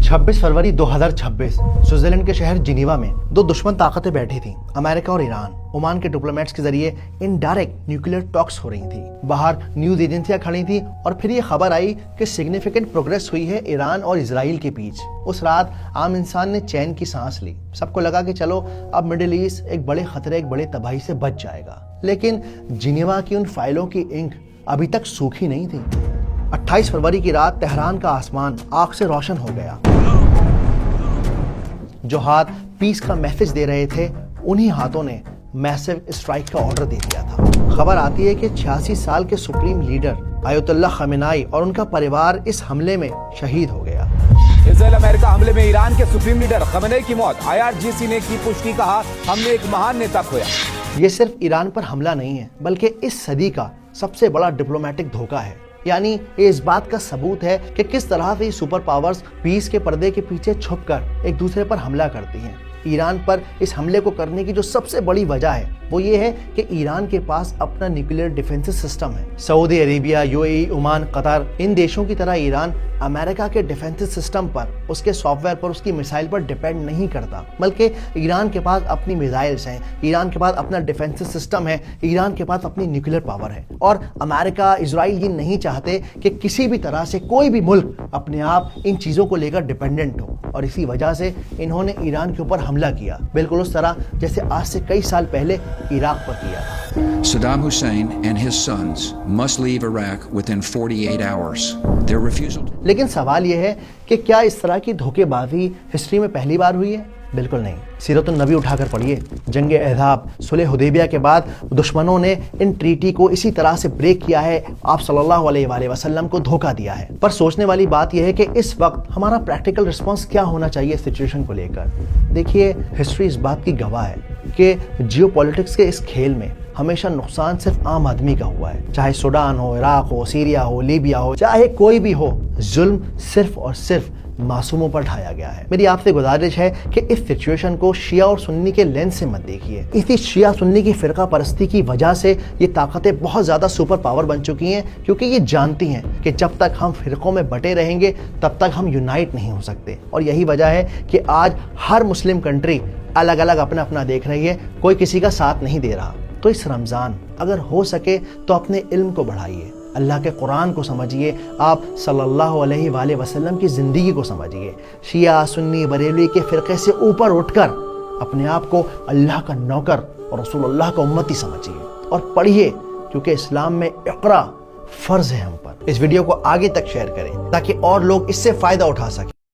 26 फरवरी 2026 Switzerland के शहर Geneva में दो दुश्मन ताकतें बैठी थीं, अमेरिका और ईरान। ओमान के डिप्लोमेट्स के जरिए इनडायरेक्ट न्यूक्लियर टॉक्स हो रही थी। बाहर न्यूज एजेंसियां खड़ी थी और फिर ये खबर आई कि सिग्निफिकेंट प्रोग्रेस हुई है ईरान और इजराइल के बीच। उस रात आम इंसान ने चैन की सांस ली। सबको लगा कि चलो अब मिडिल ईस्ट एक बड़े खतरे, एक बड़े तबाही से बच जाएगा। लेकिन जिनीवा की उन फाइलों की इंक अभी तक सूखी नहीं थी। 28 फरवरी की रात तेहरान का आसमान आग से रोशन हो गया। जो हाथ पीस का मैसेज दे रहे थे, उन्हीं हाथों ने मैसिव स्ट्राइक का ऑर्डर दे दिया था। खबर आती है कि 86 साल के सुप्रीम लीडर आयतुल्लाह खमेनाई और उनका परिवार इस हमले में शहीद हो गया। इजराइल अमेरिका हमले में ईरान के सुप्रीम लीडर खमेनेई की मौत। IRGC ने की पुष्टि, कहा हमने एक महान नेता खोया। ये सिर्फ ईरान पर हमला नहीं है, बल्कि इस सदी का सबसे बड़ा डिप्लोमेटिक धोखा है। यानी ये इस बात का सबूत है कि किस तरह से सुपर पावर्स पीस के पर्दे के पीछे छुपकर एक दूसरे पर हमला करती हैं। ईरान पर इस हमले को करने की जो सबसे बड़ी वजह है वो ये है कि ईरान के पास अपना न्यूक्लियर डिफेंस सिस्टम है। Saudi Arabia, UAE, Oman, Qatar, इन देशों की तरह ईरान अमेरिका के डिफेंस सिस्टम पर, उसके सॉफ्टवेयर पर, उसकी मिसाइल पर डिपेंड नहीं करता, बल्कि ईरान के पास अपनी मिसाइल्स हैं, ईरान के पास अपना डिफेंस सिस्टम है, ईरान के पास अपनी न्यूक्लियर पावर है। और अमेरिका, इजराइल ये नहीं चाहते कि किसी भी तरह से कोई भी मुल्क अपने आप इन चीज़ों को लेकर डिपेंडेंट हो, और इसी वजह से इन्होंने ईरान के ऊपर हमला किया, बिल्कुल उस तरह जैसे आज से कई साल पहले इराक पर किया था। Saddam Hussein and his sons must leave Iraq within 48 hours. Their refusal. लेकिन सवाल यह है कि क्या इस तरह की धोखेबाजी हिस्ट्री में पहली बार हुई है? बिल्कुल नहीं। सीरतुन नबी उठाकर पढ़िए। जंगे अहज़ाब, सुलह हुदैबिया के बाद दुश्मनों ने इन ट्रीटी को इसी तरह से ब्रेक किया है, आप सल्लल्लाहु अलैहि वसल्लम को धोखा दिया है। पर सोचने वाली बात यह है कि इस वक्त हमारा प्रैक्टिकल रिस्पॉन्स क्या होना चाहिए सिचुएशन को लेकर। देखिए, हिस्ट्री इस बात की गवाह है कि जियोपॉलिटिक्स के इस खेल में हमेशा नुकसान सिर्फ आम आदमी का हुआ है। चाहे सूडान हो, इराक हो, सीरिया हो, लीबिया हो, चाहे कोई भी हो, जुल्म सिर्फ और सिर्फ मासूमों पर ढाया गया है। मेरी आपसे गुजारिश है कि इस सिचुएशन को शिया और सुन्नी के लेंस से मत देखिए। इसी शिया सुन्नी की फिरका परस्ती की वजह से ये ताकतें बहुत ज़्यादा सुपर पावर बन चुकी हैं, क्योंकि ये जानती हैं कि जब तक हम फिरकों में बटे रहेंगे तब तक हम यूनाइट नहीं हो सकते। और यही वजह है कि आज हर मुस्लिम कंट्री अलग अलग अपना अपना देख रही है, कोई किसी का साथ नहीं दे रहा। तो इस रमज़ान अगर हो सके तो अपने इल्म को बढ़ाइए, अल्लाह के कुरान को समझिए, आप सल्लल्लाहु अलैहि वसल्लम की ज़िंदगी को समझिए। शिया, सुन्नी, बरेलवी के फ़िरक़े से ऊपर उठकर अपने आप को अल्लाह का नौकर और रसूलुल्लाह का उम्मती समझिए और पढ़िए, क्योंकि इस्लाम में इक़रा फ़र्ज़ है हम पर। इस वीडियो को आगे तक शेयर करें ताकि और लोग इससे फ़ायदा उठा सकें।